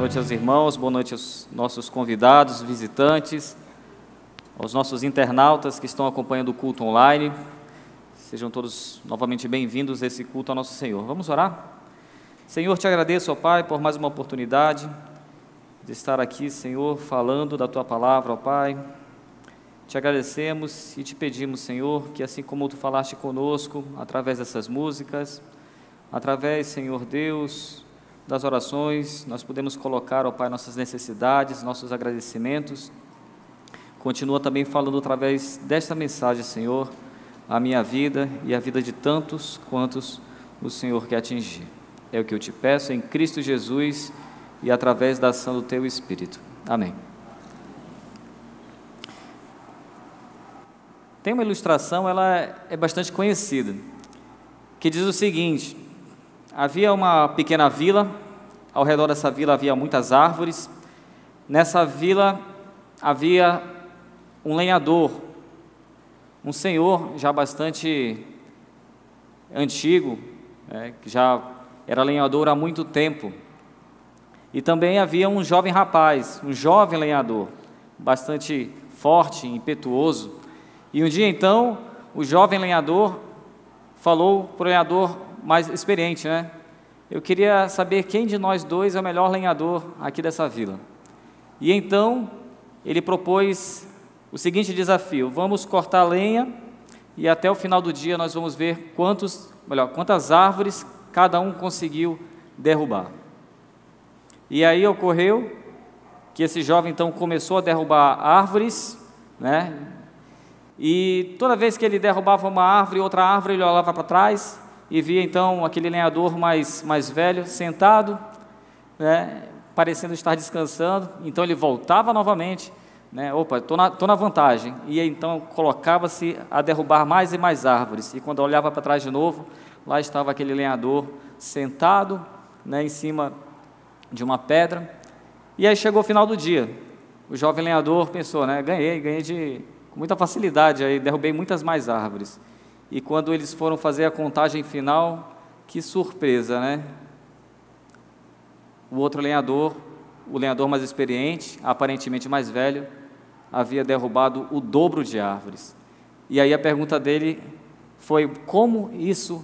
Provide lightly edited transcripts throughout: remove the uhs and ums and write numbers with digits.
noite aos irmãos, boa noite aos nossos convidados, visitantes, aos nossos internautas que estão acompanhando o culto online. Sejam todos novamente bem-vindos a esse culto ao nosso Senhor. Vamos orar? Senhor, te agradeço, ó Pai, por mais uma oportunidade de estar aqui, Senhor, falando da Tua palavra, ó Pai. Te agradecemos e te pedimos, Senhor, que assim como Tu falaste conosco, através dessas músicas, através, Senhor Deus, das orações, nós podemos colocar, ó Pai, nossas necessidades, nossos agradecimentos. Continua também falando através desta mensagem, Senhor, a minha vida e a vida de tantos quantos o Senhor quer atingir. É o que eu te peço em Cristo Jesus e através da ação do Teu Espírito. Amém. Tem uma ilustração, ela é bastante conhecida, que diz o seguinte: havia uma pequena vila, ao redor dessa vila havia muitas árvores. Nessa vila havia um lenhador, um senhor já bastante antigo, que já era lenhador há muito tempo. E também havia um jovem rapaz, um jovem lenhador, bastante forte, impetuoso. E um dia então, o jovem lenhador falou para o lenhador mais experiente, Eu queria saber quem de nós dois é o melhor lenhador aqui dessa vila. E então, ele propôs o seguinte desafio: vamos cortar lenha e até o final do dia nós vamos ver quantas árvores cada um conseguiu derrubar. E aí ocorreu que esse jovem então começou a derrubar árvores, E toda vez que ele derrubava uma árvore, outra árvore, ele olhava para trás e via então aquele lenhador mais velho sentado, parecendo estar descansando. Então ele voltava novamente, opa, estou na vantagem, e então colocava-se a derrubar mais e mais árvores. E quando olhava para trás de novo, lá estava aquele lenhador sentado, em cima de uma pedra. E aí chegou o final do dia, o jovem lenhador pensou, ganhei com muita facilidade, aí derrubei muitas mais árvores. E quando eles foram fazer a contagem final, que surpresa, O outro lenhador, o lenhador mais experiente, aparentemente mais velho, havia derrubado o dobro de árvores. E aí a pergunta dele foi: como isso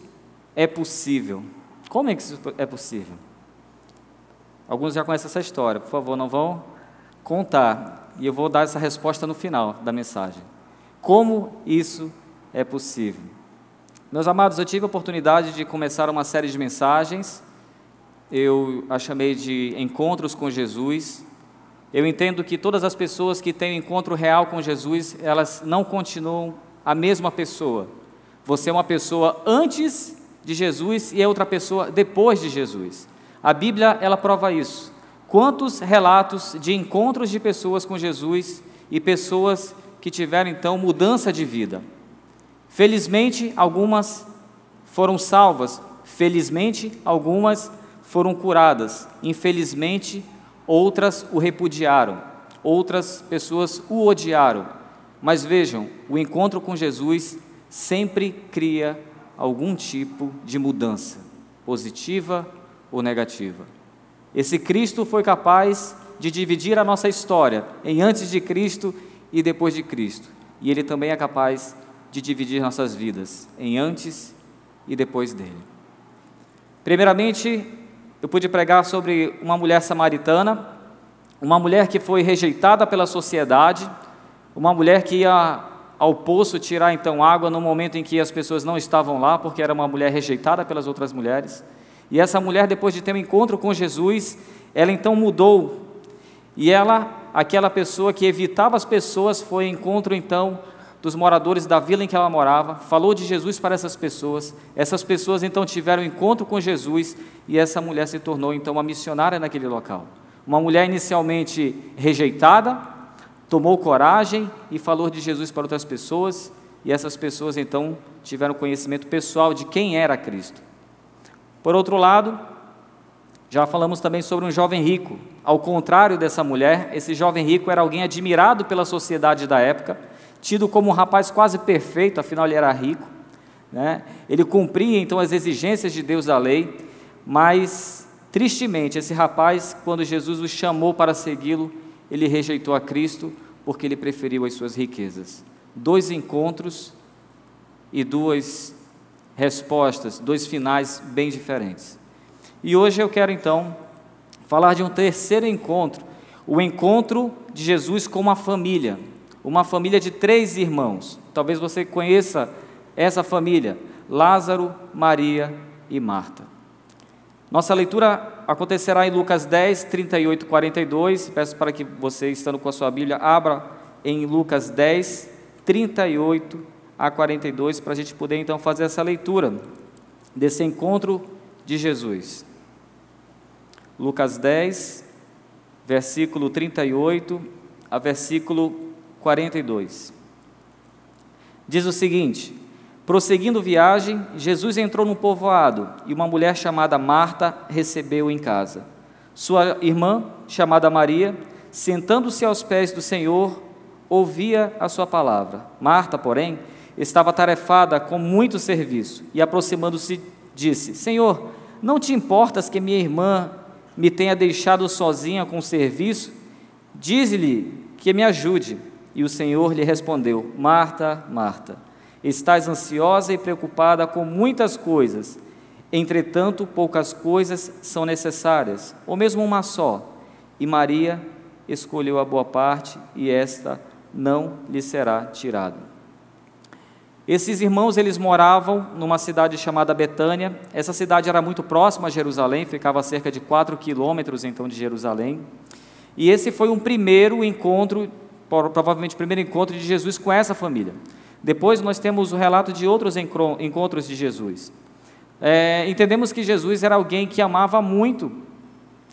é possível? Como é que isso é possível? Alguns já conhecem essa história, por favor, não vão contar. E eu vou dar essa resposta no final da mensagem. Como isso é possível? Meus amados, eu tive a oportunidade de começar uma série de mensagens. Eu a chamei de Encontros com Jesus. Eu entendo que todas as pessoas que têm um encontro real com Jesus, elas não continuam a mesma pessoa. Você é uma pessoa antes de Jesus e é outra pessoa depois de Jesus. A Bíblia, ela prova isso. Quantos relatos de encontros de pessoas com Jesus e pessoas que tiveram então mudança de vida. Felizmente, algumas foram salvas, felizmente, algumas foram curadas, infelizmente, outras o repudiaram, outras pessoas o odiaram. Mas vejam, o encontro com Jesus sempre cria algum tipo de mudança, positiva ou negativa. Esse Cristo foi capaz de dividir a nossa história em antes de Cristo e depois de Cristo. E Ele também é capaz de dividir nossas vidas em antes e depois dele. Primeiramente, eu pude pregar sobre uma mulher samaritana, uma mulher que foi rejeitada pela sociedade, uma mulher que ia ao poço tirar então água no momento em que as pessoas não estavam lá, porque era uma mulher rejeitada pelas outras mulheres. E essa mulher, depois de ter um encontro com Jesus, ela então mudou. E ela, aquela pessoa que evitava as pessoas, foi ao encontro então dos moradores da vila em que ela morava, falou de Jesus para essas pessoas então tiveram um encontro com Jesus, e essa mulher se tornou então uma missionária naquele local. Uma mulher inicialmente rejeitada, tomou coragem e falou de Jesus para outras pessoas, e essas pessoas então tiveram conhecimento pessoal de quem era Cristo. Por outro lado, já falamos também sobre um jovem rico. Ao contrário dessa mulher, esse jovem rico era alguém admirado pela sociedade da época, tido como um rapaz quase perfeito, afinal ele era rico, Ele cumpria então as exigências de Deus da lei, mas Tristemente, esse rapaz, quando Jesus o chamou para segui-lo, ele rejeitou a Cristo porque ele preferiu as suas riquezas. 2 encontros e 2 respostas, 2 finais bem diferentes. E hoje eu quero então falar de um terceiro encontro, o encontro de Jesus com uma família de 3 irmãos. Talvez você conheça essa família: Lázaro, Maria e Marta. Nossa leitura acontecerá em Lucas 10, 38 e 42. Peço para que você, estando com a sua Bíblia, abra em Lucas 10, 38 a 42, para a gente poder então fazer essa leitura desse encontro de Jesus. Lucas 10, versículo 38 a versículo 42. Diz o seguinte: prosseguindo viagem, Jesus entrou num povoado e uma mulher chamada Marta recebeu-o em casa. Sua irmã, chamada Maria, sentando-se aos pés do Senhor, ouvia a sua palavra. Marta, porém, estava atarefada com muito serviço e, aproximando-se, disse: Senhor, não te importas que minha irmã me tenha deixado sozinha com o serviço? Dize-lhe que me ajude. E o Senhor lhe respondeu: Marta, Marta, estás ansiosa e preocupada com muitas coisas, entretanto poucas coisas são necessárias, ou mesmo uma só, e Maria escolheu a boa parte, e esta não lhe será tirada. Esses irmãos, eles moravam numa cidade chamada Betânia. Essa cidade era muito próxima a Jerusalém, ficava a cerca de 4 quilômetros então de Jerusalém, e esse foi um primeiro encontro, provavelmente o primeiro encontro de Jesus com essa família. Depois nós temos o relato de outros encontros de Jesus. Entendemos que Jesus era alguém que amava muito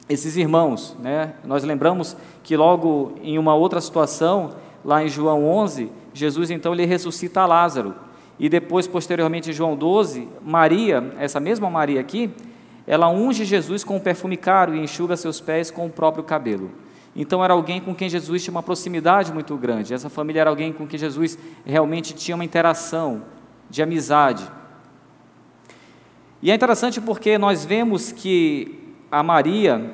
esses irmãos, né? Nós lembramos que logo em uma outra situação, lá em João 11, Jesus então ele ressuscita Lázaro. E depois, posteriormente, em João 12, Maria, essa mesma Maria aqui, ela unge Jesus com um perfume caro e enxuga seus pés com o próprio cabelo. Então era alguém com quem Jesus tinha uma proximidade muito grande. Essa família era alguém com quem Jesus realmente tinha uma interação de amizade. E é interessante porque nós vemos que a Maria,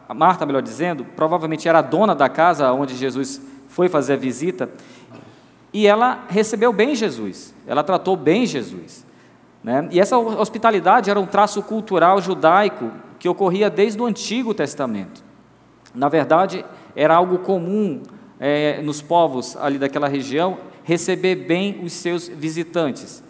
a Marta, melhor dizendo, provavelmente era a dona da casa onde Jesus foi fazer a visita, e ela recebeu bem Jesus, ela tratou bem Jesus, né? E essa hospitalidade era um traço cultural judaico que ocorria desde o Antigo Testamento. Na verdade, era algo comum nos povos ali daquela região, receber bem os seus visitantes.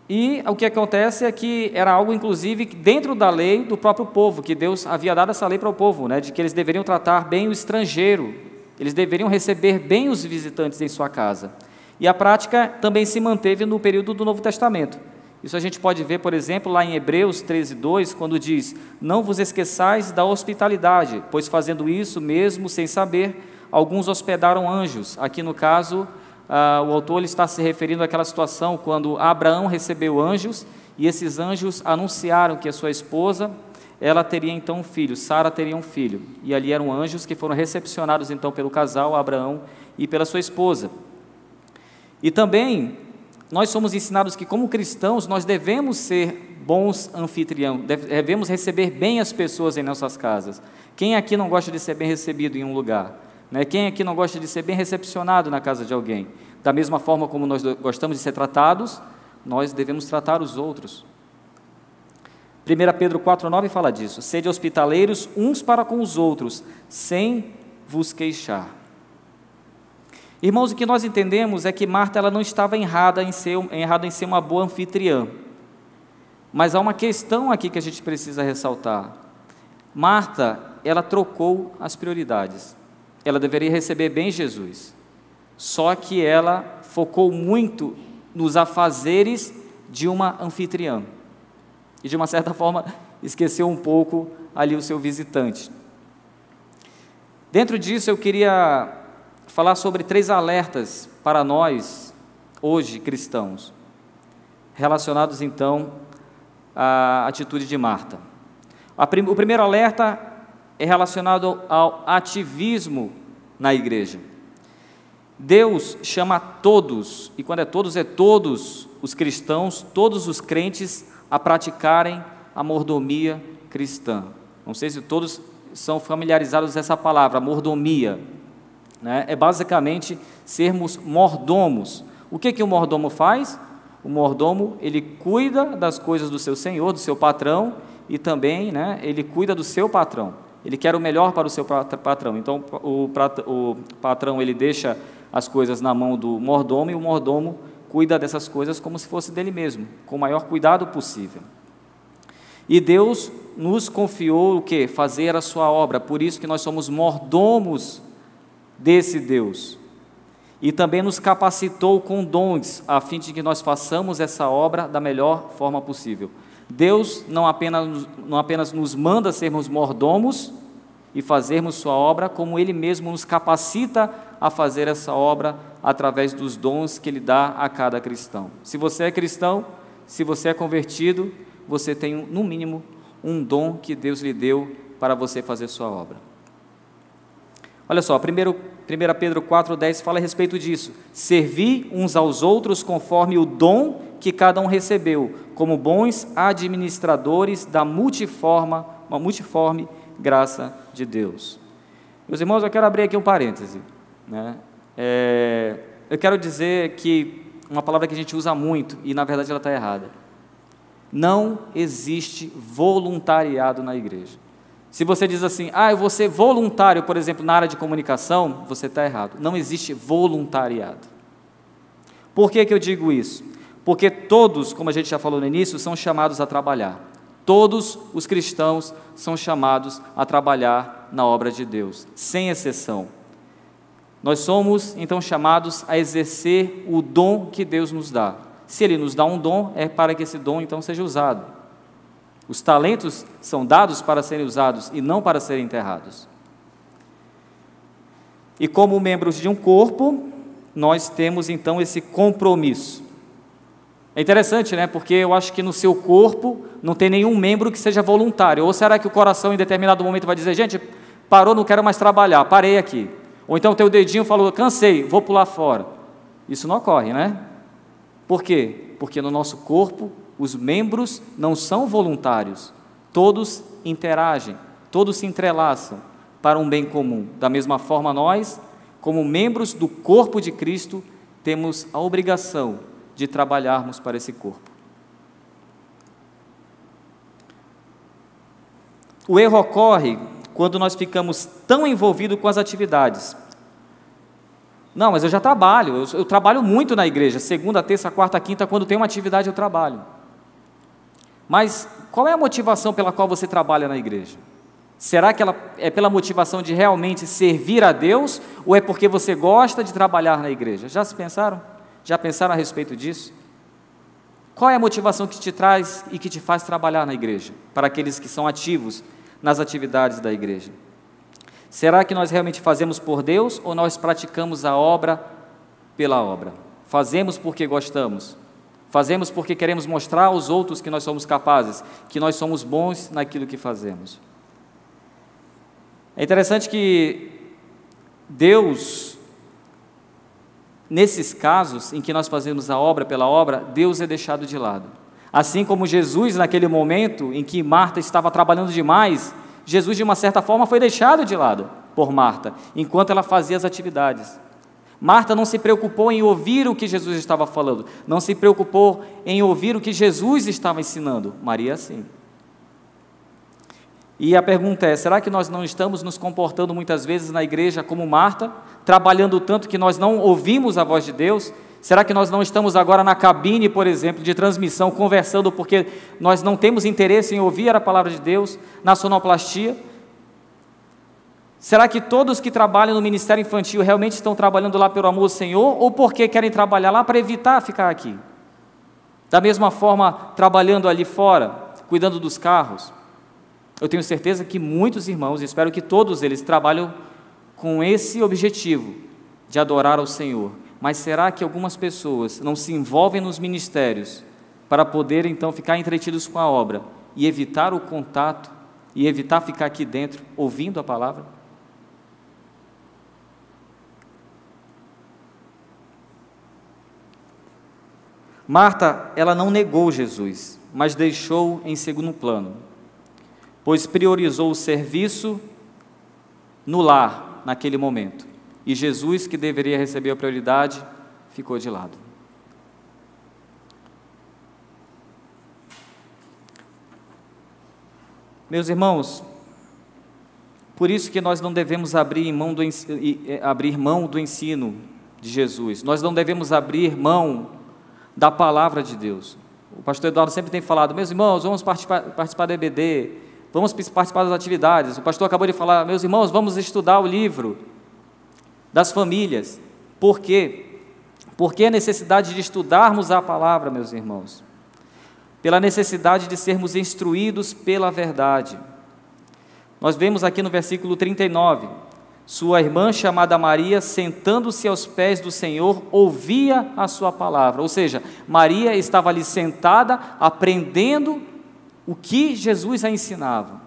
E o que acontece é que era algo, inclusive, dentro da lei do próprio povo, que Deus havia dado essa lei para o povo, né, de que eles deveriam tratar bem o estrangeiro, eles deveriam receber bem os visitantes em sua casa. E a prática também se manteve no período do Novo Testamento. Isso a gente pode ver, por exemplo, lá em Hebreus 13:2, quando diz: não vos esqueçais da hospitalidade, pois fazendo isso mesmo sem saber, alguns hospedaram anjos. Aqui no caso, o autor ele está se referindo àquela situação quando Abraão recebeu anjos, e esses anjos anunciaram que a sua esposa, ela teria então um filho, Sara teria um filho, e ali eram anjos que foram recepcionados então pelo casal, Abraão e pela sua esposa. E também nós somos ensinados que, como cristãos, nós devemos ser bons anfitriões, devemos receber bem as pessoas em nossas casas. Quem aqui não gosta de ser bem recebido em um lugar? Né? Quem aqui não gosta de ser bem recepcionado na casa de alguém? Da mesma forma como nós gostamos de ser tratados, nós devemos tratar os outros. 1 Pedro 4,9 fala disso: sede hospitaleiros uns para com os outros, sem vos queixar. Irmãos, o que nós entendemos é que Marta ela não estava errada em ser uma boa anfitriã, mas há uma questão aqui que a gente precisa ressaltar. Marta, ela trocou as prioridades. Ela deveria receber bem Jesus, só que ela focou muito nos afazeres de uma anfitriã, e de uma certa forma esqueceu um pouco ali o seu visitante. Dentro disso eu queria falar sobre 3 alertas para nós, hoje, cristãos, relacionados então à atitude de Marta. O primeiro alerta é relacionado ao ativismo na igreja. Deus chama todos, e quando é todos os cristãos, todos os crentes, a praticarem a mordomia cristã. Não sei se todos são familiarizados com essa palavra, mordomia, né? É basicamente sermos mordomos. O que o mordomo faz? O mordomo, ele cuida das coisas do seu senhor, do seu patrão, e também, né, ele cuida do seu patrão. Ele quer o melhor para o seu patrão. Então, o patrão, ele deixa as coisas na mão do mordomo, e o mordomo cuida dessas coisas como se fosse dele mesmo, com o maior cuidado possível. E Deus nos confiou o quê? Fazer a sua obra, por isso que nós somos mordomos desse Deus. E também nos capacitou com dons, a fim de que nós façamos essa obra da melhor forma possível. Deus não apenas nos manda sermos mordomos e fazermos sua obra, como Ele mesmo nos capacita a fazer essa obra através dos dons que Ele dá a cada cristão. Se você é cristão, se você é convertido, você tem, no mínimo, um dom que Deus lhe deu para você fazer sua obra. Olha só, 1 Pedro 4,10 fala a respeito disso. Servi uns aos outros conforme o dom que cada um recebeu, como bons administradores da multiforme graça de Deus. Meus irmãos, eu quero abrir aqui um parêntese, né? Eu quero dizer que uma palavra que a gente usa muito, e na verdade ela está errada. Não existe voluntariado na igreja. Se você diz assim, eu vou ser voluntário, por exemplo, na área de comunicação, você está errado. Não existe voluntariado. Por que eu digo isso? Porque todos, como a gente já falou no início, são chamados a trabalhar. Todos os cristãos são chamados a trabalhar na obra de Deus, sem exceção. Nós somos, então, chamados a exercer o dom que Deus nos dá. Se Ele nos dá um dom, é para que esse dom, então, seja usado. Os talentos são dados para serem usados e não para serem enterrados. E como membros de um corpo, nós temos então esse compromisso. É interessante, né? Porque eu acho que no seu corpo não tem nenhum membro que seja voluntário. Ou será que o coração em determinado momento vai dizer, gente, parou, não quero mais trabalhar, parei aqui. Ou então o teu dedinho falou, cansei, vou pular fora. Isso não ocorre, né? Por quê? Porque no nosso corpo os membros não são voluntários, todos interagem, todos se entrelaçam para um bem comum. Da mesma forma, nós, como membros do corpo de Cristo, temos a obrigação de trabalharmos para esse corpo. O erro ocorre quando nós ficamos tão envolvidos com as atividades. Não, mas eu já trabalho, eu trabalho muito na igreja, segunda, terça, quarta, quinta, quando tem uma atividade eu trabalho. Mas qual é a motivação pela qual você trabalha na igreja? Será que ela é pela motivação de realmente servir a Deus, ou é porque você gosta de trabalhar na igreja? Já se pensaram? Já pensaram a respeito disso? Qual é a motivação que te traz e que te faz trabalhar na igreja, para aqueles que são ativos nas atividades da igreja? Será que nós realmente fazemos por Deus, ou nós praticamos a obra pela obra? Fazemos porque gostamos? Fazemos porque queremos mostrar aos outros que nós somos capazes, que nós somos bons naquilo que fazemos? É interessante que Deus, nesses casos em que nós fazemos a obra pela obra, Deus é deixado de lado. Assim como Jesus, naquele momento em que Marta estava trabalhando demais, Jesus, de uma certa forma, foi deixado de lado por Marta, enquanto ela fazia as atividades. Marta não se preocupou em ouvir o que Jesus estava falando, não se preocupou em ouvir o que Jesus estava ensinando. Maria, sim. E a pergunta é, será que nós não estamos nos comportando muitas vezes na igreja como Marta, trabalhando tanto que nós não ouvimos a voz de Deus? Será que nós não estamos agora na cabine, por exemplo, de transmissão, conversando porque nós não temos interesse em ouvir a palavra de Deus, na sonoplastia? Será que todos que trabalham no ministério infantil realmente estão trabalhando lá pelo amor do Senhor, ou porque querem trabalhar lá para evitar ficar aqui? Da mesma forma, trabalhando ali fora, cuidando dos carros. Eu tenho certeza que muitos irmãos, espero que todos eles, trabalham com esse objetivo de adorar ao Senhor. Mas será que algumas pessoas não se envolvem nos ministérios para poder então ficar entretidos com a obra e evitar o contato e evitar ficar aqui dentro ouvindo a palavra? Marta, ela não negou Jesus, mas deixou em segundo plano, pois priorizou o serviço no lar naquele momento. E Jesus, que deveria receber a prioridade, ficou de lado. Meus irmãos, por isso que nós não devemos abrir mão do ensino de Jesus. Nós não devemos abrir mão da palavra de Deus. O pastor Eduardo sempre tem falado: meus irmãos, vamos participar da EBD, vamos participar das atividades. O pastor acabou de falar: meus irmãos, vamos estudar o livro das famílias. Por quê? Porque a necessidade de estudarmos a palavra, meus irmãos, pela necessidade de sermos instruídos pela verdade. Nós vemos aqui no versículo 39, sua irmã chamada Maria, sentando-se aos pés do Senhor, ouvia a sua palavra. Ou seja, Maria estava ali sentada, aprendendo o que Jesus a ensinava.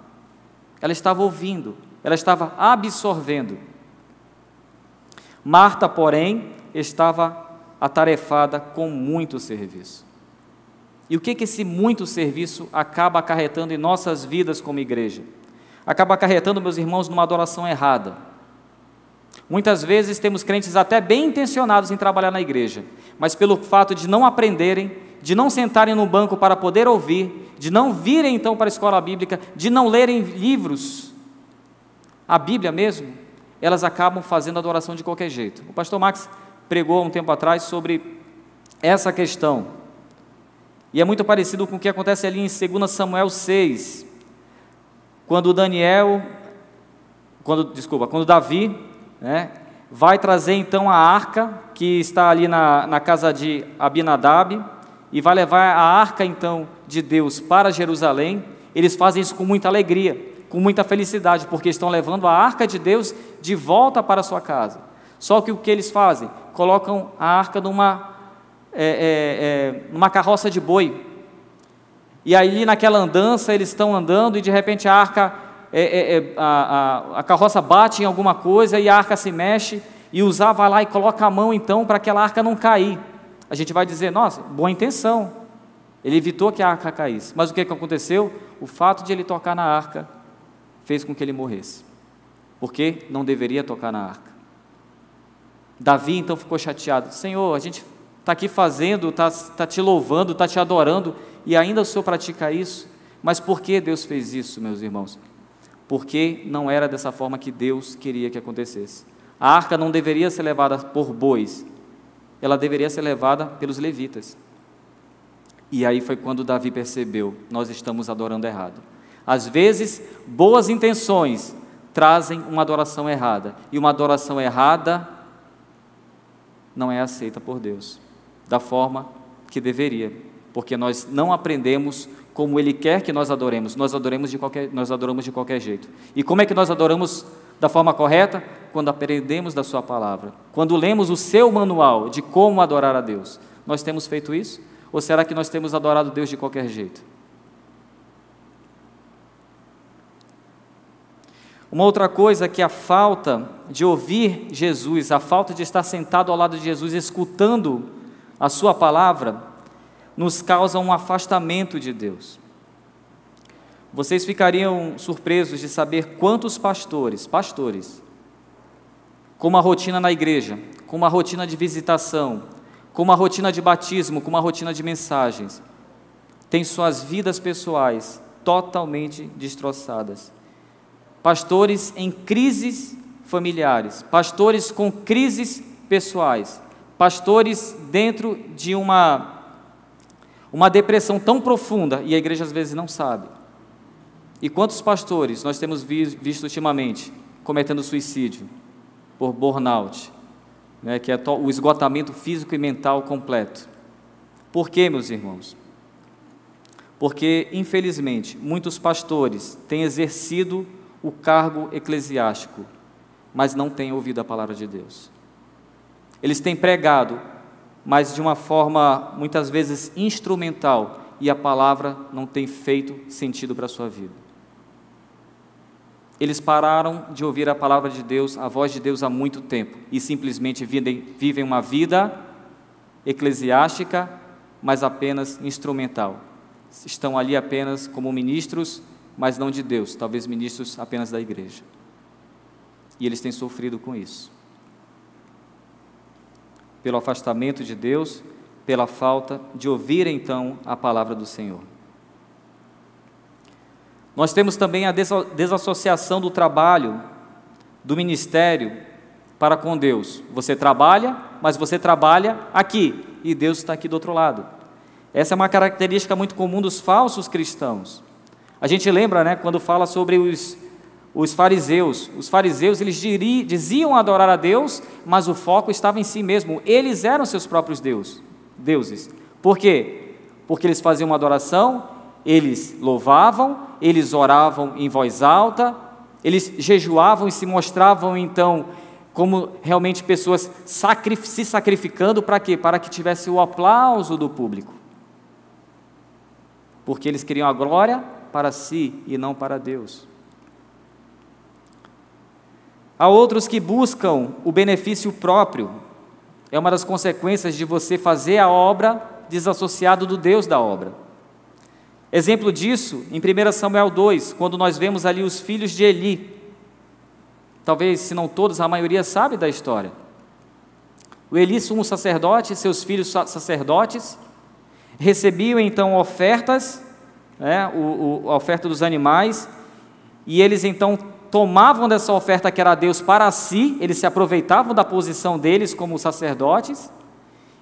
Ela estava ouvindo, ela estava absorvendo. Marta, porém, estava atarefada com muito serviço. E o que esse muito serviço acaba acarretando em nossas vidas como igreja? Acaba acarretando, meus irmãos, numa adoração errada. Muitas vezes temos crentes até bem intencionados em trabalhar na igreja, mas pelo fato de não aprenderem, de não sentarem no banco para poder ouvir, de não virem então para a escola bíblica, de não lerem livros, a Bíblia mesmo, elas acabam fazendo adoração de qualquer jeito. O pastor Max pregou há um tempo atrás sobre essa questão, e é muito parecido com o que acontece ali em 2 Samuel 6, quando Davi, vai trazer então a arca, que está ali na casa de Abinadab, e vai levar a arca então de Deus para Jerusalém. Eles fazem isso com muita alegria, com muita felicidade, porque estão levando a arca de Deus de volta para a sua casa. Só que o que eles fazem? Colocam a arca numa carroça de boi, e aí naquela andança eles estão andando, e de repente a arca, a carroça bate em alguma coisa, e a arca se mexe, e Uzá vai lá e coloca a mão então para aquela arca não cair. A gente vai dizer: nossa, boa intenção, ele evitou que a arca caísse. Mas o que aconteceu? O fato de ele tocar na arca fez com que ele morresse, porque não deveria tocar na arca. Davi então ficou chateado: Senhor, a gente está aqui fazendo, está te louvando, está te adorando, e ainda o Senhor pratica isso. Mas por que Deus fez isso, meus irmãos? Porque não era dessa forma que Deus queria que acontecesse. A arca não deveria ser levada por bois, ela deveria ser levada pelos levitas. E aí foi quando Davi percebeu: nós estamos adorando errado. Às vezes, boas intenções trazem uma adoração errada, e uma adoração errada não é aceita por Deus da forma que deveria, porque nós não aprendemos como Ele quer que nós adoremos. Nós adoramos de qualquer jeito. E como é que nós adoramos da forma correta? Quando aprendemos da Sua palavra, quando lemos o Seu manual de como adorar a Deus. Nós temos feito isso? Ou será que nós temos adorado Deus de qualquer jeito? Uma outra coisa que a falta de ouvir Jesus, a falta de estar sentado ao lado de Jesus, escutando a Sua palavra, nos causa um afastamento de Deus. Vocês ficariam surpresos de saber quantos pastores, com uma rotina na igreja, com uma rotina de visitação, com uma rotina de batismo, com uma rotina de mensagens, têm suas vidas pessoais totalmente destroçadas. Pastores em crises familiares, pastores com crises pessoais, pastores dentro de uma depressão tão profunda, e a igreja às vezes não sabe. E quantos pastores nós temos visto ultimamente cometendo suicídio por burnout, que é o esgotamento físico e mental completo? Por quê, meus irmãos? Porque, infelizmente, muitos pastores têm exercido o cargo eclesiástico, mas não têm ouvido a palavra de Deus. Eles têm pregado, mas de uma forma muitas vezes instrumental, e a palavra não tem feito sentido para a sua vida. Eles pararam de ouvir a palavra de Deus, a voz de Deus há muito tempo, e simplesmente vivem uma vida eclesiástica mas apenas instrumental. Estão ali apenas como ministros, mas não de Deus, talvez ministros apenas da igreja. E eles têm sofrido com isso. Pelo afastamento de Deus, pela falta de ouvir então a palavra do Senhor. Nós temos também a desassociação do trabalho, do ministério para com Deus. Você trabalha, mas você trabalha aqui, e Deus está aqui do outro lado. Essa é uma característica muito comum dos falsos cristãos. A gente lembra, né, quando fala sobre os fariseus. Os fariseus, eles diziam adorar a Deus, mas o foco estava em si mesmo. Eles eram seus próprios deuses. Por quê? Porque eles faziam uma adoração, eles louvavam, eles oravam em voz alta, eles jejuavam e se mostravam então como realmente pessoas se sacrificando para quê? Para que tivesse o aplauso do público. Porque eles queriam a glória para si e não para Deus. Há outros que buscam o benefício próprio. É uma das consequências de você fazer a obra desassociado do Deus da obra. Exemplo disso, em 1 Samuel 2, quando nós vemos ali os filhos de Eli. Talvez, se não todos, a maioria sabe da história. O Eli, sumo sacerdote, seus filhos sacerdotes, recebiam então ofertas, a oferta dos animais, e eles então tomavam dessa oferta que era Deus para si, eles se aproveitavam da posição deles como sacerdotes,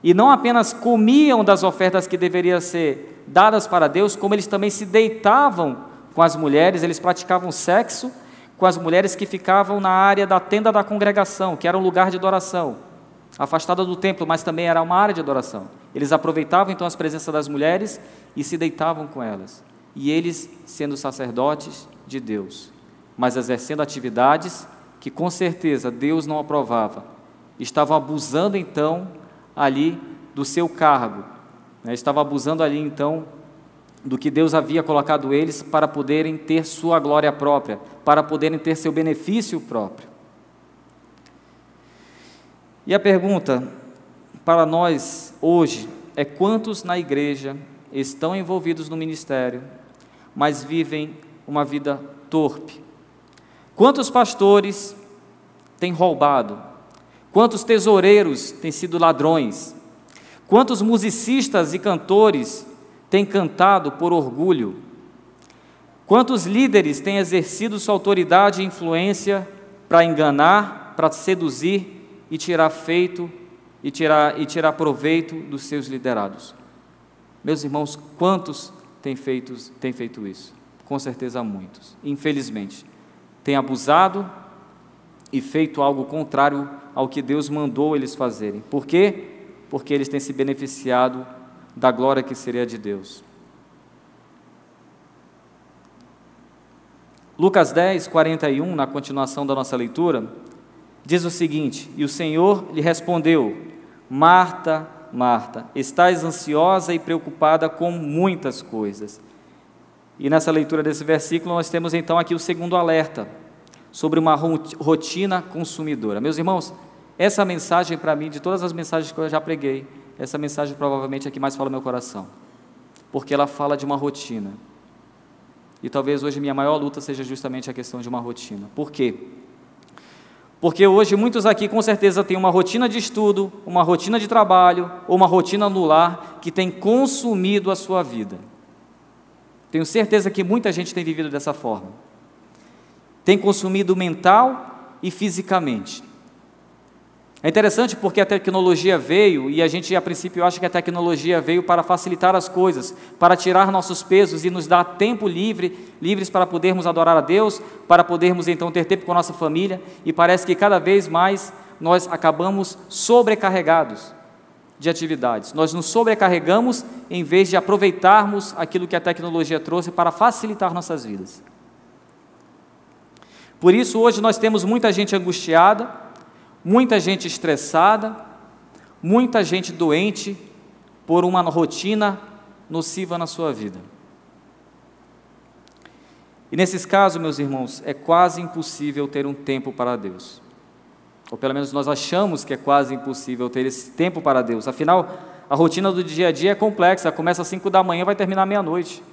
e não apenas comiam das ofertas que deveriam ser dadas para Deus, como eles também se deitavam com as mulheres, eles praticavam sexo com as mulheres que ficavam na área da tenda da congregação, que era um lugar de adoração, afastada do templo, mas também era uma área de adoração. Eles aproveitavam então as presenças das mulheres e se deitavam com elas. E eles, sendo sacerdotes de Deus, mas exercendo atividades que com certeza Deus não aprovava, estavam abusando então ali do seu cargo, estavam abusando ali então do que Deus havia colocado eles para poderem ter sua glória própria, para poderem ter seu benefício próprio. E a pergunta para nós hoje é: quantos na igreja estão envolvidos no ministério, mas vivem uma vida torpe? Quantos pastores têm roubado? Quantos tesoureiros têm sido ladrões? Quantos musicistas e cantores têm cantado por orgulho? Quantos líderes têm exercido sua autoridade e influência para enganar, para seduzir e tirar proveito dos seus liderados? Meus irmãos, quantos têm feito isso? Com certeza muitos. Infelizmente, têm abusado e feito algo contrário ao que Deus mandou eles fazerem. Por quê? Porque eles têm se beneficiado da glória que seria de Deus. Lucas 10, 41, na continuação da nossa leitura, diz o seguinte: e o Senhor lhe respondeu: Marta, Marta, estás ansiosa e preocupada com muitas coisas. E nessa leitura desse versículo nós temos então aqui o segundo alerta, sobre uma rotina consumidora. Meus irmãos, essa mensagem para mim, de todas as mensagens que eu já preguei, essa mensagem provavelmente é a que mais fala no meu coração, porque ela fala de uma rotina. E talvez hoje minha maior luta seja justamente a questão de uma rotina. Por quê? Porque hoje muitos aqui com certeza têm uma rotina de estudo, uma rotina de trabalho, ou uma rotina no lar que tem consumido a sua vida. Tenho certeza que muita gente tem vivido dessa forma. Tem consumido mental e fisicamente. É interessante porque a tecnologia veio, e a gente a princípio acha que a tecnologia veio para facilitar as coisas, para tirar nossos pesos e nos dar tempo livres para podermos adorar a Deus, para podermos então ter tempo com a nossa família, e parece que cada vez mais nós acabamos sobrecarregados de atividades. Nós nos sobrecarregamos em vez de aproveitarmos aquilo que a tecnologia trouxe para facilitar nossas vidas. Por isso hoje nós temos muita gente angustiada, muita gente estressada, muita gente doente por uma rotina nociva na sua vida. E nesses casos, meus irmãos, é quase impossível ter um tempo para Deus. Ou pelo menos nós achamos que é quase impossível ter esse tempo para Deus. Afinal, A rotina do dia a dia é complexa, começa às 5 da manhã e vai terminar meia-noite.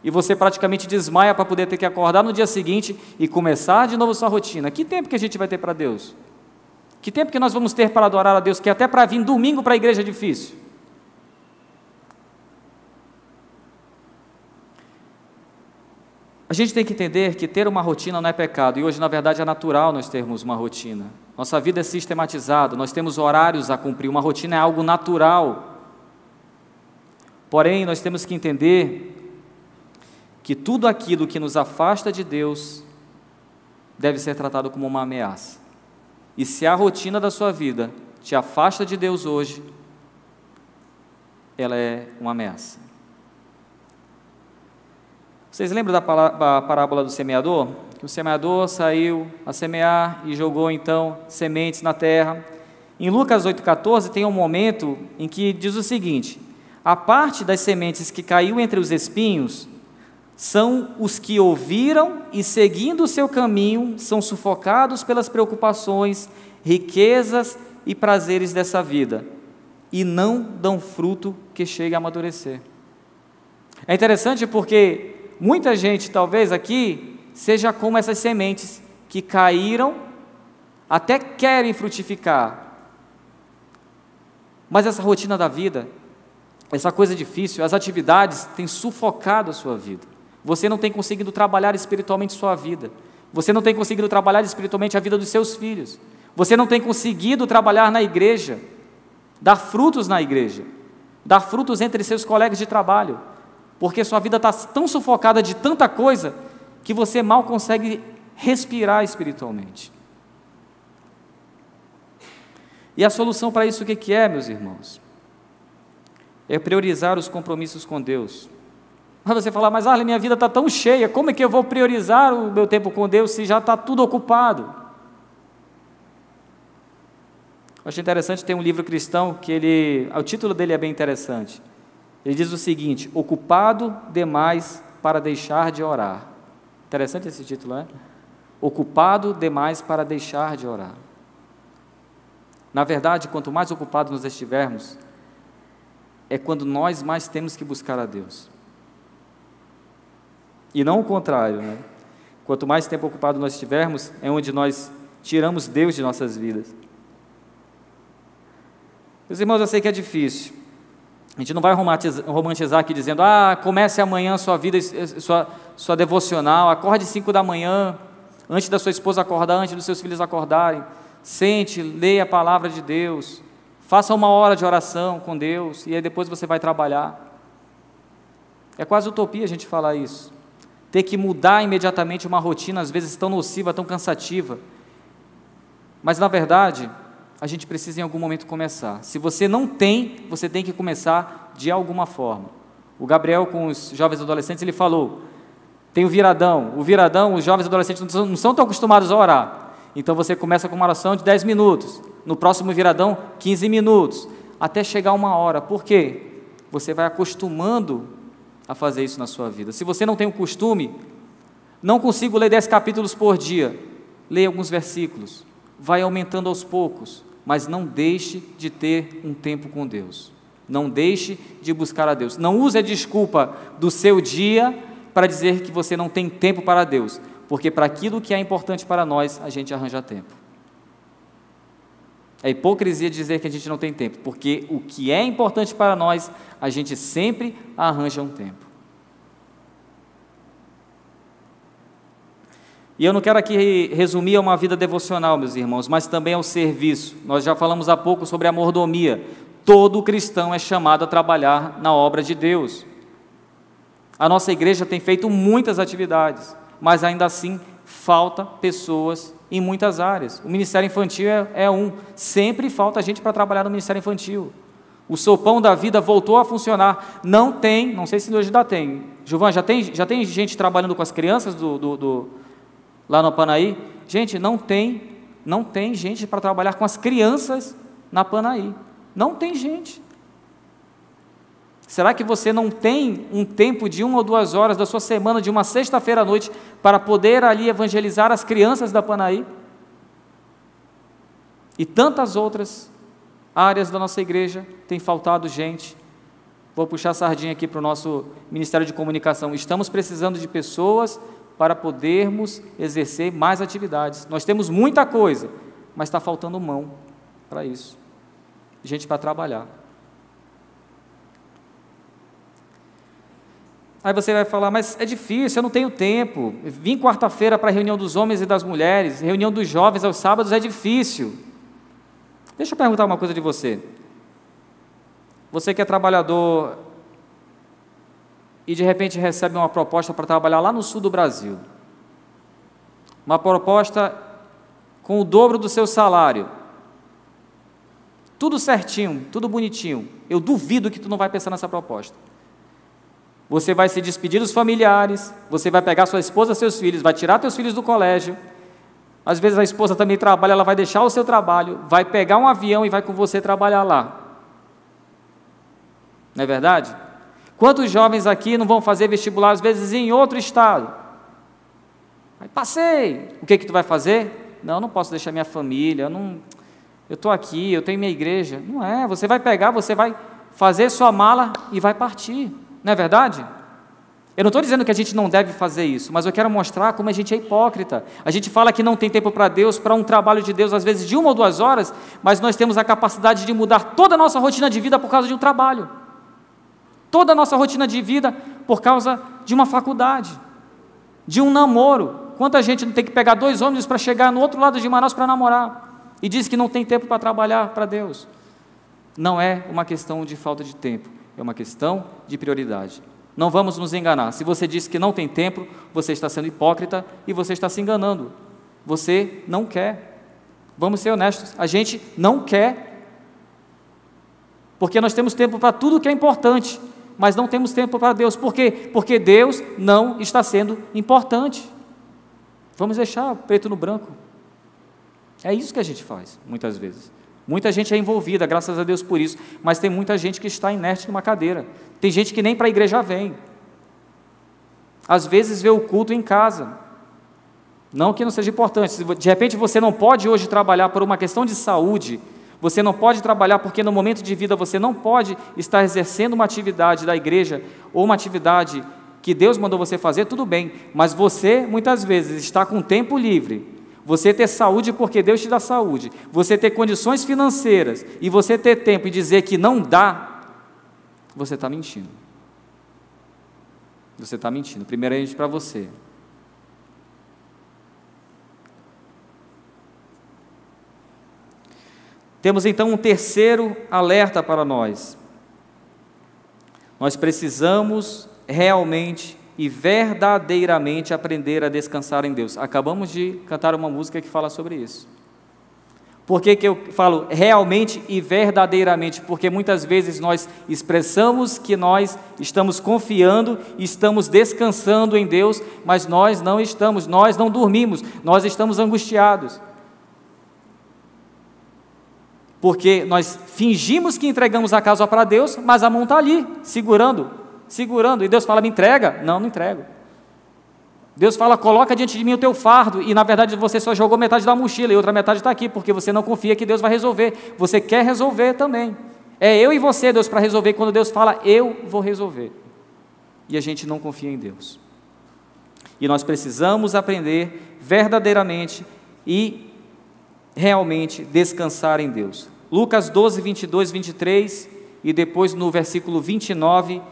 E você praticamente desmaia para poder ter que acordar no dia seguinte e começar de novo sua rotina. Que tempo que a gente vai ter para Deus? Que tempo que nós vamos ter para adorar a Deus, que até para vir domingo para a igreja é difícil? A gente tem que entender que ter uma rotina não é pecado, e hoje, na verdade, é natural nós termos uma rotina. Nossa vida é sistematizada, nós temos horários a cumprir, uma rotina é algo natural. Porém, nós temos que entender que tudo aquilo que nos afasta de Deus deve ser tratado como uma ameaça. E se a rotina da sua vida te afasta de Deus hoje, ela é uma ameaça. Vocês lembram da parábola do semeador? Que o semeador saiu a semear e jogou então sementes na terra. Em Lucas 8,14 tem um momento em que diz o seguinte: a parte das sementes que caiu entre os espinhos são os que ouviram e, seguindo o seu caminho, são sufocados pelas preocupações, riquezas e prazeres dessa vida, e não dão fruto que chegue a amadurecer. É interessante porque muita gente, talvez aqui, seja como essas sementes que caíram, até querem frutificar, mas essa rotina da vida, essa coisa difícil, as atividades têm sufocado a sua vida. Você não tem conseguido trabalhar espiritualmente sua vida. Você não tem conseguido trabalhar espiritualmente a vida dos seus filhos. Você não tem conseguido trabalhar na igreja, dar frutos na igreja, dar frutos entre seus colegas de trabalho, porque sua vida está tão sufocada de tanta coisa que você mal consegue respirar espiritualmente. E a solução para isso o que é, meus irmãos? É priorizar os compromissos com Deus. Mas você fala, mas Arlen, minha vida está tão cheia, como é que eu vou priorizar o meu tempo com Deus se já está tudo ocupado? Eu acho interessante, tem um livro cristão que o título dele é bem interessante. Ele diz o seguinte: ocupado demais para deixar de orar. Interessante esse título, né? Ocupado demais para deixar de orar. Na verdade, quanto mais ocupados nós estivermos, é quando nós mais temos que buscar a Deus. E não o contrário, né? Quanto mais tempo ocupado nós estivermos, é onde nós tiramos Deus de nossas vidas. Meus irmãos, eu sei que é difícil. A gente não vai romantizar aqui dizendo, comece amanhã sua vida, sua devocional, acorde 5 da manhã, antes da sua esposa acordar, antes dos seus filhos acordarem, sente, leia a palavra de Deus, faça 1 hora de oração com Deus, e aí depois você vai trabalhar. É quase utopia a gente falar isso. Ter que mudar imediatamente uma rotina, às vezes tão nociva, tão cansativa. Mas, na verdade, a gente precisa em algum momento começar. Se você não tem, você tem que começar de alguma forma. O Gabriel, com os jovens adolescentes, ele falou, tem o viradão, os jovens adolescentes não são tão acostumados a orar. Então, você começa com uma oração de 10 minutos, no próximo viradão, 15 minutos, até chegar 1 hora. Por quê? Você vai acostumando a fazer isso na sua vida. Se você não tem o costume, não consigo ler 10 capítulos por dia, leia alguns versículos, vai aumentando aos poucos, mas não deixe de ter um tempo com Deus, não deixe de buscar a Deus, não use a desculpa do seu dia para dizer que você não tem tempo para Deus, porque para aquilo que é importante para nós, a gente arranja tempo. É hipocrisia dizer que a gente não tem tempo, porque o que é importante para nós, a gente sempre arranja um tempo. E eu não quero aqui resumir a uma vida devocional, meus irmãos, mas também ao serviço. Nós já falamos há pouco sobre a mordomia. Todo cristão é chamado a trabalhar na obra de Deus. A nossa igreja tem feito muitas atividades, mas ainda assim falta pessoas em muitas áreas. O Ministério Infantil é sempre falta gente para trabalhar no Ministério Infantil. O Sopão da Vida voltou a funcionar. Não sei se hoje ainda tem. Gilvan, já tem gente trabalhando com as crianças lá no Apanaí? Gente, não tem gente para trabalhar com as crianças na Apanaí. Não tem gente. Será que você não tem um tempo de 1 ou 2 horas da sua semana, de uma sexta-feira à noite, para poder ali evangelizar as crianças da Apanaí? E tantas outras áreas da nossa igreja tem faltado gente. Vou puxar a sardinha aqui para o nosso Ministério de Comunicação. Estamos precisando de pessoas para podermos exercer mais atividades. Nós temos muita coisa, mas está faltando mão para isso. Gente para trabalhar. Aí você vai falar, mas é difícil, eu não tenho tempo. Vim quarta-feira para a reunião dos homens e das mulheres, reunião dos jovens aos sábados é difícil. Deixa eu perguntar uma coisa de você. Você que é trabalhador e de repente recebe uma proposta para trabalhar lá no sul do Brasil. Uma proposta com o dobro do seu salário. Tudo certinho, tudo bonitinho. Eu duvido que tu não vai pensar nessa proposta. Você vai se despedir dos familiares, você vai pegar sua esposa, seus filhos, vai tirar seus filhos do colégio. Às vezes a esposa também trabalha, ela vai deixar o seu trabalho, vai pegar um avião e vai com você trabalhar lá. Não é verdade? Quantos jovens aqui não vão fazer vestibular, às vezes, em outro estado? Aí, passei. O que tu vai fazer? Não posso deixar minha família, eu estou aqui, eu tenho minha igreja. Não é, você vai pegar, você vai fazer sua mala e vai partir. Não é verdade? Eu não estou dizendo que a gente não deve fazer isso, mas eu quero mostrar como a gente é hipócrita. A gente fala que não tem tempo para Deus, para um trabalho de Deus, às vezes de 1 ou 2 horas, mas nós temos a capacidade de mudar toda a nossa rotina de vida por causa de um trabalho. Toda a nossa rotina de vida por causa de uma faculdade, de um namoro. Quanta gente não tem que pegar 2 ônibus para chegar no outro lado de Manaus para namorar e diz que não tem tempo para trabalhar para Deus. Não é uma questão de falta de tempo, é uma questão de prioridade. Não vamos nos enganar. Se você diz que não tem tempo, você está sendo hipócrita e você está se enganando. Você não quer. Vamos ser honestos, a gente não quer. Porque nós temos tempo para tudo que é importante, mas não temos tempo para Deus. Por quê? Porque Deus não está sendo importante. Vamos deixar preto no branco. É isso que a gente faz, muitas vezes. Muita gente é envolvida, graças a Deus por isso, mas tem muita gente que está inerte numa cadeira. Tem gente que nem para a igreja vem. Às vezes vê o culto em casa. Não que não seja importante. Se de repente você não pode hoje trabalhar por uma questão de saúde, você não pode trabalhar porque no momento de vida você não pode estar exercendo uma atividade da igreja ou uma atividade que Deus mandou você fazer, tudo bem, mas você muitas vezes está com tempo livre, você ter saúde porque Deus te dá saúde, você ter condições financeiras e você ter tempo e dizer que não dá, você está mentindo. Você está mentindo, primeiramente para você. Temos então um terceiro alerta para nós. Nós precisamos realmente e verdadeiramente aprender a descansar em Deus. Acabamos de cantar uma música que fala sobre isso. Por que eu falo realmente e verdadeiramente? Porque muitas vezes nós expressamos que nós estamos confiando, estamos descansando em Deus, mas nós não estamos, nós não dormimos, nós estamos angustiados. Porque nós fingimos que entregamos a causa para Deus, mas a mão está ali, segurando, e Deus fala, me entrega. Não entrego. Deus fala, coloca diante de mim o teu fardo, e na verdade você só jogou metade da mochila, e outra metade está aqui, porque você não confia que Deus vai resolver, você quer resolver também. É eu e você, Deus, para resolver, quando Deus fala, eu vou resolver. E a gente não confia em Deus. E nós precisamos aprender verdadeiramente e realmente descansar em Deus. Lucas 12, 22, 23, e depois no versículo 29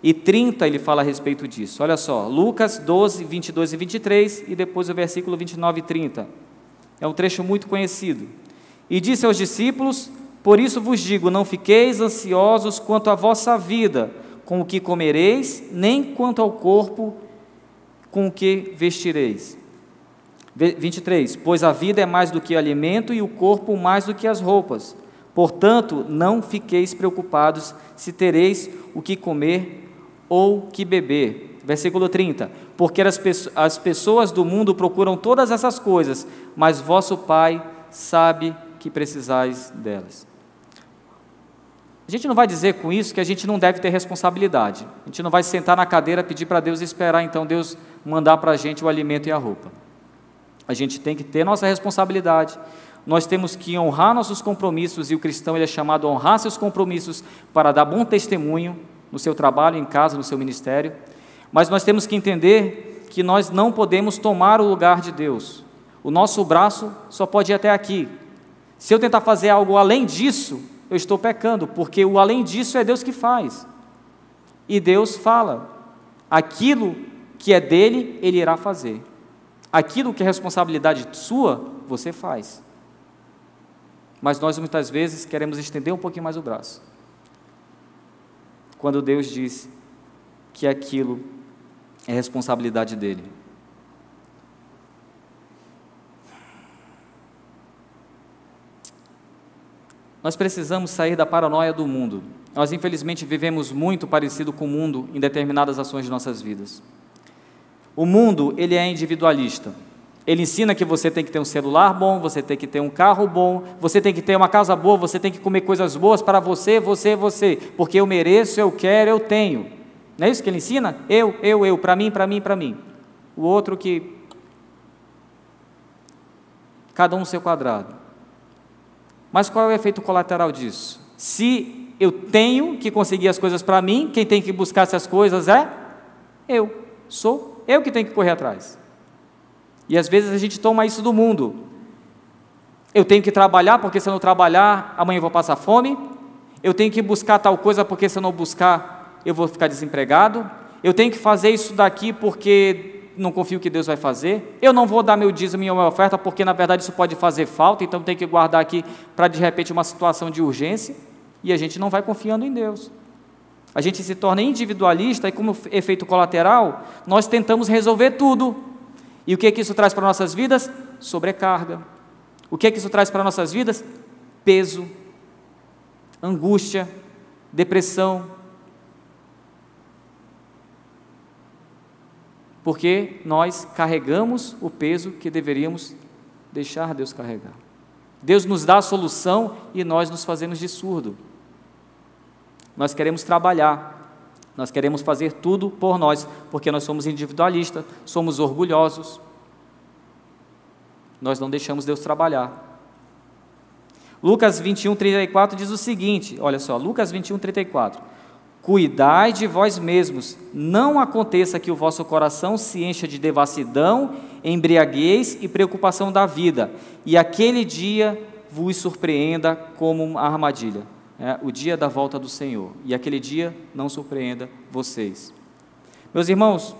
e 30 ele fala a respeito disso. Olha só, Lucas 12, 22 e 23, e depois o versículo 29 e 30. É um trecho muito conhecido. E disse aos discípulos, por isso vos digo, não fiqueis ansiosos quanto à vossa vida, com o que comereis, nem quanto ao corpo, com o que vestireis. 23, pois a vida é mais do que alimento e o corpo mais do que as roupas. Portanto, não fiqueis preocupados se tereis o que comer ou que beber. Versículo 30, porque as pessoas do mundo procuram todas essas coisas, mas vosso Pai sabe que precisais delas. A gente não vai dizer com isso que a gente não deve ter responsabilidade. A gente não vai sentar na cadeira, pedir para Deus e esperar então Deus mandar para a gente o alimento e a roupa. A gente tem que ter nossa responsabilidade, nós temos que honrar nossos compromissos, e o cristão ele é chamado a honrar seus compromissos para dar bom testemunho no seu trabalho, em casa, no seu ministério, mas nós temos que entender que nós não podemos tomar o lugar de Deus. O nosso braço só pode ir até aqui. Se eu tentar fazer algo além disso, eu estou pecando, porque o além disso é Deus que faz. E Deus fala, aquilo que é dele, ele irá fazer. Aquilo que é responsabilidade sua, você faz. Mas nós muitas vezes queremos estender um pouquinho mais o braço. Quando Deus diz que aquilo é responsabilidade dele. Nós precisamos sair da paranoia do mundo. Nós, infelizmente, vivemos muito parecido com o mundo em determinadas ações de nossas vidas. O mundo, ele é individualista. Ele ensina que você tem que ter um celular bom, você tem que ter um carro bom, você tem que ter uma casa boa, você tem que comer coisas boas para você, porque eu mereço, eu quero, eu tenho. Não é isso que ele ensina? Eu, para mim. O outro que... Cada um no seu quadrado. Mas qual é o efeito colateral disso? Se eu tenho que conseguir as coisas para mim, quem tem que buscar essas coisas é eu. Sou eu que tenho que correr atrás. E às vezes a gente toma isso do mundo. Eu tenho que trabalhar, porque se eu não trabalhar, amanhã eu vou passar fome. Eu tenho que buscar tal coisa, porque se eu não buscar, eu vou ficar desempregado. Eu tenho que fazer isso daqui, porque não confio que Deus vai fazer. Eu não vou dar meu dízimo e minha oferta, porque na verdade isso pode fazer falta, então tenho que guardar aqui para de repente uma situação de urgência. E a gente não vai confiando em Deus. A gente se torna individualista e, como efeito colateral, nós tentamos resolver tudo. E o que é que isso traz para nossas vidas? Sobrecarga. O que é que isso traz para nossas vidas? Peso, angústia, depressão. Porque nós carregamos o peso que deveríamos deixar Deus carregar. Deus nos dá a solução e nós nos fazemos de surdo. Nós queremos trabalhar, nós queremos fazer tudo por nós, porque nós somos individualistas, somos orgulhosos. Nós não deixamos Deus trabalhar. Lucas 21:34 diz o seguinte, olha só, Lucas 21:34. Cuidai de vós mesmos, não aconteça que o vosso coração se encha de devassidão, embriaguez e preocupação da vida, e aquele dia vos surpreenda como uma armadilha. O dia da volta do Senhor, e aquele dia não surpreenda vocês. Meus irmãos,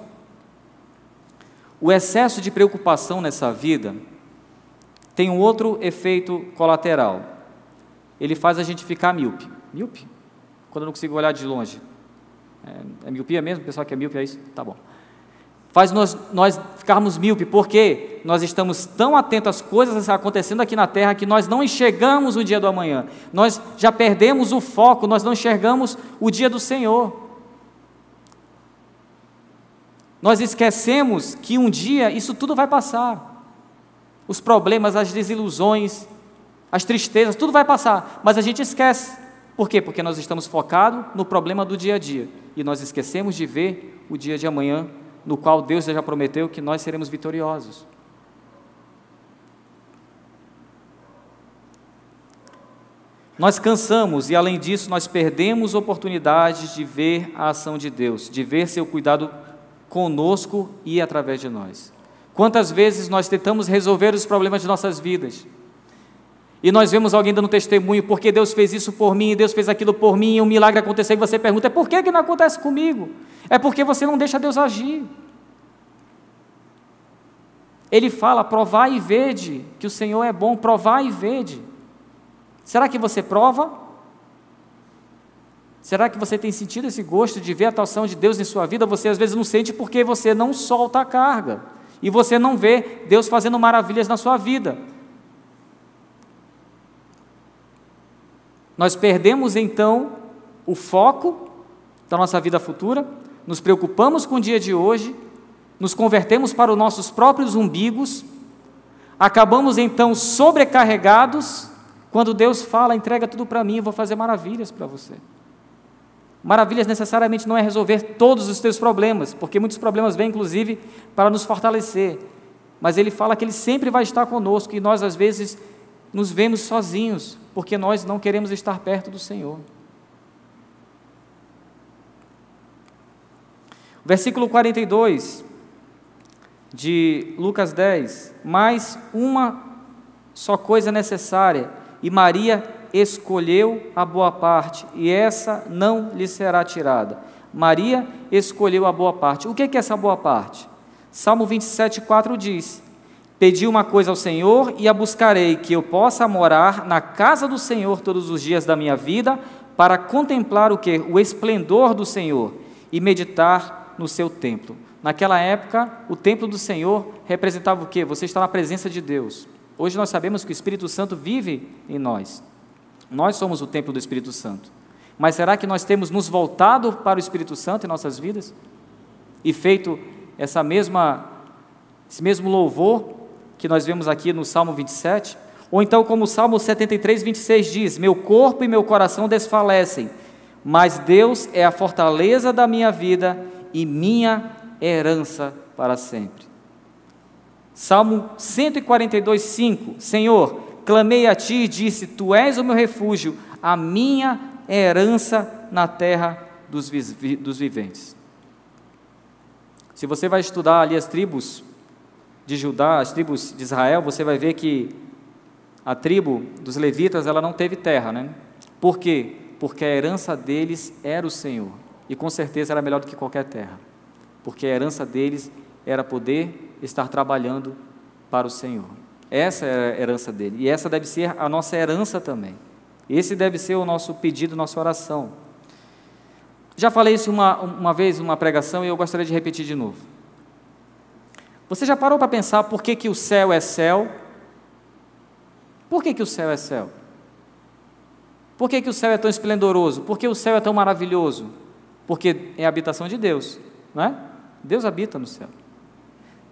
o excesso de preocupação nessa vida tem um outro efeito colateral. Ele faz a gente ficar míope. Míope? Quando eu não consigo olhar de longe. É miopia mesmo? O pessoal que é míope, é isso? Tá bom. Faz nós ficarmos míope, porque nós estamos tão atentos às coisas acontecendo aqui na terra que nós não enxergamos o dia do amanhã. Nós já perdemos o foco, nós não enxergamos o dia do Senhor. Nós esquecemos que um dia isso tudo vai passar. Os problemas, as desilusões, as tristezas, tudo vai passar, mas a gente esquece. Por quê? Porque nós estamos focados no problema do dia a dia e nós esquecemos de ver o dia de amanhã, no qual Deus já prometeu que nós seremos vitoriosos. Nós cansamos e, além disso, nós perdemos oportunidades de ver a ação de Deus, de ver seu cuidado conosco e através de nós. Quantas vezes nós tentamos resolver os problemas de nossas vidas e nós vemos alguém dando testemunho, porque Deus fez isso por mim, Deus fez aquilo por mim, e um milagre aconteceu, e você pergunta, por que não acontece comigo? É porque você não deixa Deus agir. Ele fala, provai e vede, que o Senhor é bom, provai e vede. Será que você prova? Será que você tem sentido esse gosto de ver a atuação de Deus em sua vida? Você às vezes não sente porque você não solta a carga, e você não vê Deus fazendo maravilhas na sua vida. Nós perdemos então o foco da nossa vida futura, nos preocupamos com o dia de hoje, nos convertemos para os nossos próprios umbigos, acabamos então sobrecarregados, quando Deus fala, entrega tudo para mim, eu vou fazer maravilhas para você. Maravilhas necessariamente não é resolver todos os teus problemas, porque muitos problemas vêm inclusive para nos fortalecer, mas Ele fala que Ele sempre vai estar conosco, e nós às vezes nos vemos sozinhos, porque nós não queremos estar perto do Senhor. Versículo 42 de Lucas 10: mas uma só coisa é necessária, e Maria escolheu a boa parte, e essa não lhe será tirada. Maria escolheu a boa parte. O que é essa boa parte? Salmo 27,4 diz: pedi uma coisa ao Senhor e a buscarei, que eu possa morar na casa do Senhor todos os dias da minha vida, para contemplar o quê? O esplendor do Senhor e meditar no seu templo. Naquela época, o templo do Senhor representava o quê? Você está na presença de Deus. Hoje nós sabemos que o Espírito Santo vive em nós. Nós somos o templo do Espírito Santo. Mas será que nós temos nos voltado para o Espírito Santo em nossas vidas? E feito esse mesmo louvor que nós vemos aqui no Salmo 27? Ou então como o Salmo 73, 26 diz: meu corpo e meu coração desfalecem, mas Deus é a fortaleza da minha vida e minha herança para sempre. Salmo 142, 5: Senhor, clamei a Ti e disse, Tu és o meu refúgio, a minha herança na terra dos viventes. Se você vai estudar ali as tribos de Judá, as tribos de Israel, você vai ver que a tribo dos levitas, ela não teve terra, né? Por quê? Porque a herança deles era o Senhor, e com certeza era melhor do que qualquer terra, porque a herança deles era poder estar trabalhando para o Senhor. Essa é a herança dele, e essa deve ser a nossa herança também. Esse deve ser o nosso pedido, nossa oração. Já falei isso uma vez em uma pregação, e eu gostaria de repetir de novo. Você já parou para pensar por que o céu é céu? Por que o céu é céu? Por que o céu é tão esplendoroso? Por que o céu é tão maravilhoso? Porque é a habitação de Deus, não é? Deus habita no céu.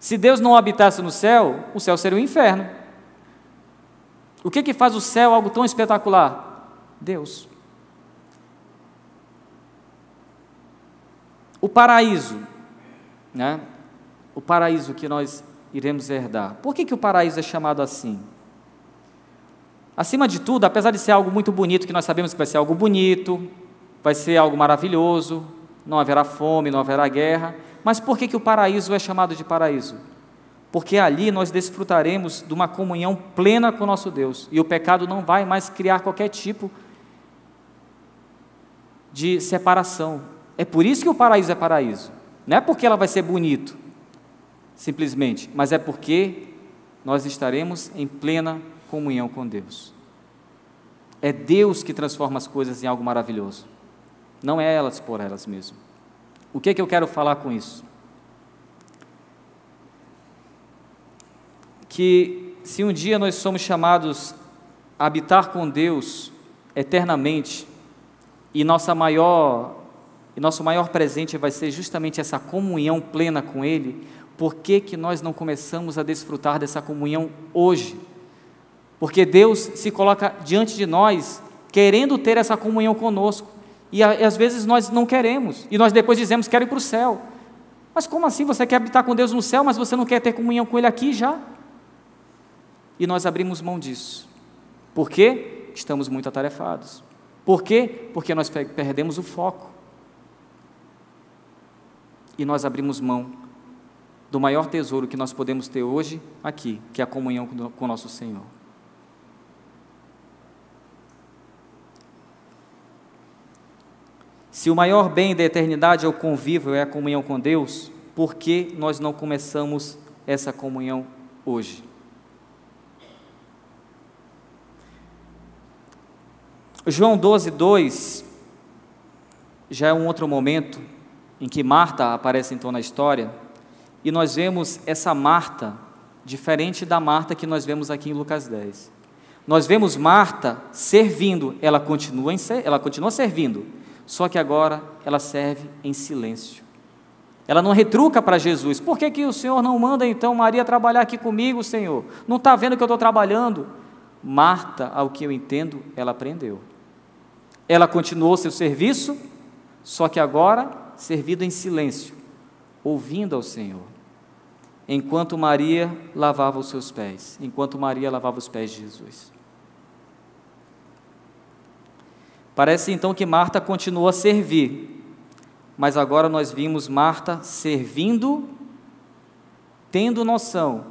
Se Deus não habitasse no céu, o céu seria um inferno. O que faz o céu algo tão espetacular? Deus. O paraíso, né? O paraíso que nós iremos herdar. Por que o paraíso é chamado assim? Acima de tudo, apesar de ser algo muito bonito, que nós sabemos que vai ser algo bonito, vai ser algo maravilhoso, não haverá fome, não haverá guerra, mas por que o paraíso é chamado de paraíso? Porque ali nós desfrutaremos de uma comunhão plena com o nosso Deus, e o pecado não vai mais criar qualquer tipo de separação. É por isso que o paraíso é paraíso. Não é porque ela vai ser bonito, simplesmente, mas é porque nós estaremos em plena comunhão com Deus. É Deus que transforma as coisas em algo maravilhoso, não é elas por elas mesmas. O que eu quero falar com isso? Que se um dia nós somos chamados a habitar com Deus eternamente, e nosso maior presente vai ser justamente essa comunhão plena com Ele, por que nós não começamos a desfrutar dessa comunhão hoje? Porque Deus se coloca diante de nós, querendo ter essa comunhão conosco, e às vezes nós não queremos, e nós depois dizemos, quero ir para o céu. Mas como assim? Você quer habitar com Deus no céu, mas você não quer ter comunhão com Ele aqui já? E nós abrimos mão disso. Por quê? Estamos muito atarefados. Por quê? Porque nós perdemos o foco. E nós abrimos mão do maior tesouro que nós podemos ter hoje aqui, que é a comunhão com o nosso Senhor. Se o maior bem da eternidade é o convívio, é a comunhão com Deus, por que nós não começamos essa comunhão hoje? João 12, 2, já é um outro momento em que Marta aparece então na história, e nós vemos essa Marta, diferente da Marta que nós vemos aqui em Lucas 10. Nós vemos Marta servindo, ela continua servindo, só que agora ela serve em silêncio. Ela não retruca para Jesus, por que o Senhor não manda então Maria trabalhar aqui comigo, Senhor? Não está vendo que eu estou trabalhando? Marta, ao que eu entendo, ela aprendeu. Ela continuou seu serviço, só que agora servido em silêncio, ouvindo ao Senhor, enquanto Maria lavava os seus pés, enquanto Maria lavava os pés de Jesus. Parece então que Marta continuou a servir, mas agora nós vimos Marta servindo, tendo noção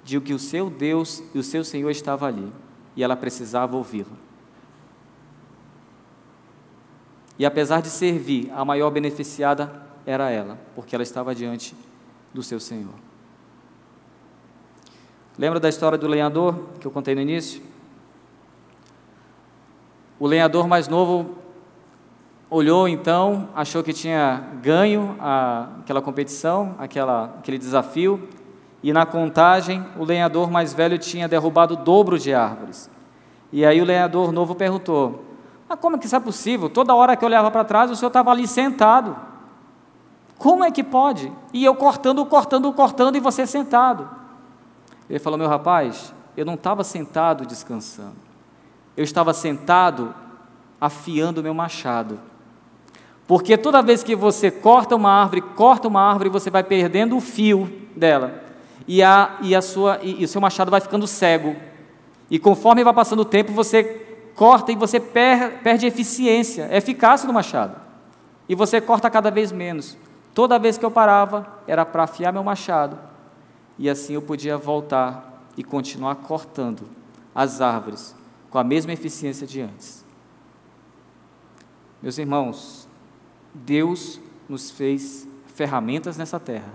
de que o seu Deus e o seu Senhor estavam ali, e ela precisava ouvi-lo. E apesar de servir, a maior beneficiada era ela, porque ela estava diante do seu Senhor. Lembra da história do lenhador que eu contei no início? O lenhador mais novo olhou então, achou que tinha ganho aquela competição, aquele desafio, e na contagem o lenhador mais velho tinha derrubado o dobro de árvores. E aí o lenhador novo perguntou: mas como é que isso é possível? Toda hora que eu olhava para trás, o senhor estava ali sentado. Como é que pode? E eu cortando, e você sentado. Ele falou: meu rapaz, eu não estava sentado descansando. Eu estava sentado afiando o meu machado. Porque toda vez que você corta uma árvore, você vai perdendo o fio dela. E o seu machado vai ficando cego. E conforme vai passando o tempo, você corta e você perde eficiência, eficácia do machado. E você corta cada vez menos. Toda vez que eu parava, era para afiar meu machado. E assim eu podia voltar e continuar cortando as árvores com a mesma eficiência de antes. Meus irmãos, Deus nos fez ferramentas nessa terra.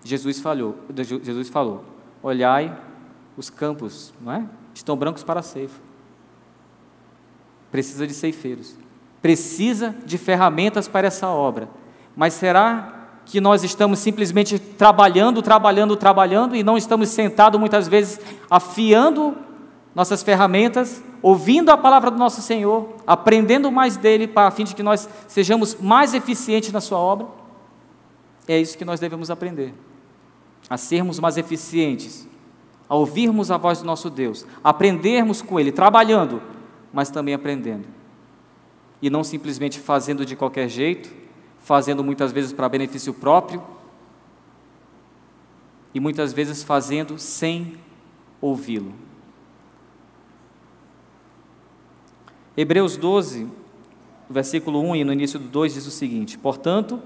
Jesus falou: olhai os campos, não é? Estão brancos para a ceifa. Precisa de ceifeiros. Precisa de ferramentas para essa obra. Mas será que nós estamos simplesmente trabalhando e não estamos sentados muitas vezes afiando nossas ferramentas, ouvindo a palavra do nosso Senhor, aprendendo mais dele, para a fim de que nós sejamos mais eficientes na sua obra? É isso que nós devemos aprender, a sermos mais eficientes, a ouvirmos a voz do nosso Deus, aprendermos com Ele, trabalhando, mas também aprendendo, e não simplesmente fazendo de qualquer jeito, fazendo muitas vezes para benefício próprio, e muitas vezes fazendo sem ouvi-lo. Hebreus 12, versículo 1 e no início do 2 diz o seguinte: portanto,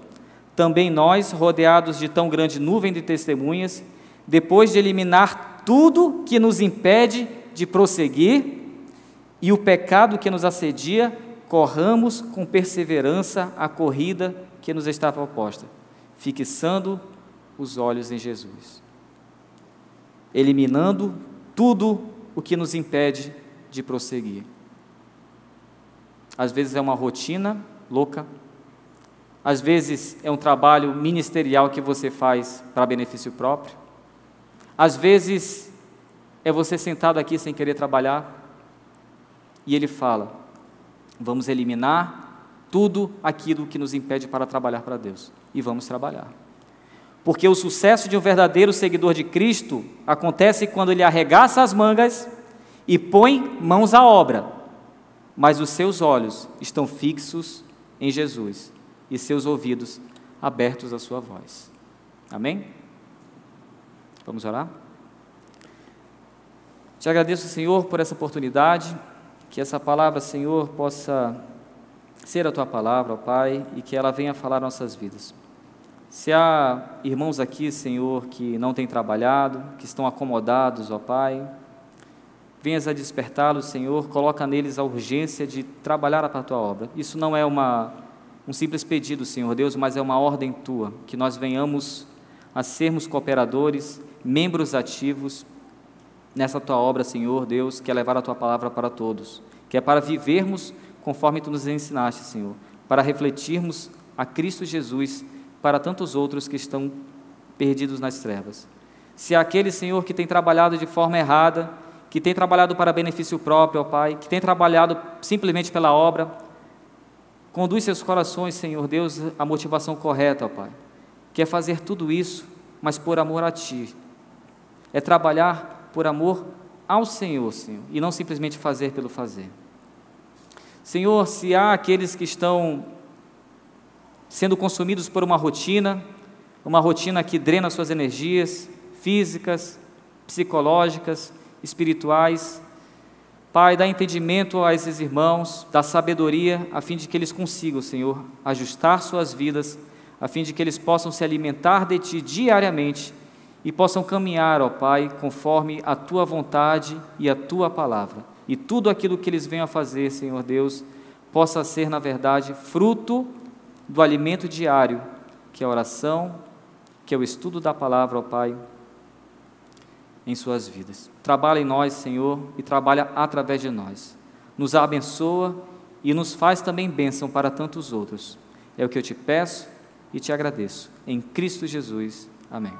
também nós, rodeados de tão grande nuvem de testemunhas, depois de eliminar tudo que nos impede de prosseguir e o pecado que nos assedia, corramos com perseverança a corrida que nos está proposta, fixando os olhos em Jesus. Eliminando tudo o que nos impede de prosseguir. Às vezes é uma rotina louca, às vezes é um trabalho ministerial que você faz para benefício próprio, às vezes é você sentado aqui sem querer trabalhar, e ele fala: vamos eliminar tudo aquilo que nos impede para trabalhar para Deus, e vamos trabalhar. Porque o sucesso de um verdadeiro seguidor de Cristo acontece quando ele arregaça as mangas e põe mãos à obra, mas os seus olhos estão fixos em Jesus e seus ouvidos abertos à sua voz. Amém? Vamos orar? Te agradeço, Senhor, por essa oportunidade, que essa palavra, Senhor, possa ser a Tua palavra, ó Pai, e que ela venha falar nossas vidas. Se há irmãos aqui, Senhor, que não têm trabalhado, que estão acomodados, ó Pai, venhas a despertá-los, Senhor, coloca neles a urgência de trabalhar para a Tua obra. Isso não é um simples pedido, Senhor Deus, mas é uma ordem Tua, que nós venhamos a sermos cooperadores, membros ativos nessa Tua obra, Senhor Deus, que é levar a Tua palavra para todos, que é para vivermos conforme Tu nos ensinaste, Senhor, para refletirmos a Cristo Jesus para tantos outros que estão perdidos nas trevas. Se há aquele, Senhor, que tem trabalhado de forma errada, que tem trabalhado para benefício próprio, ó Pai, que tem trabalhado simplesmente pela obra, conduz seus corações, Senhor Deus, à motivação correta, ó Pai, que é fazer tudo isso, mas por amor a Ti, é trabalhar por amor ao Senhor, Senhor, e não simplesmente fazer pelo fazer. Senhor, se há aqueles que estão sendo consumidos por uma rotina que drena suas energias físicas, psicológicas, espirituais, Pai, dá entendimento a esses irmãos, dá sabedoria, a fim de que eles consigam, Senhor, ajustar suas vidas, a fim de que eles possam se alimentar de Ti diariamente e possam caminhar, ó Pai, conforme a Tua vontade e a Tua palavra. E tudo aquilo que eles venham a fazer, Senhor Deus, possa ser, na verdade, fruto do alimento diário, que é a oração, que é o estudo da palavra, ó Pai, em suas vidas. Trabalha em nós, Senhor, e trabalha através de nós. Nos abençoa e nos faz também bênção para tantos outros. É o que eu te peço e te agradeço. Em Cristo Jesus. Amém.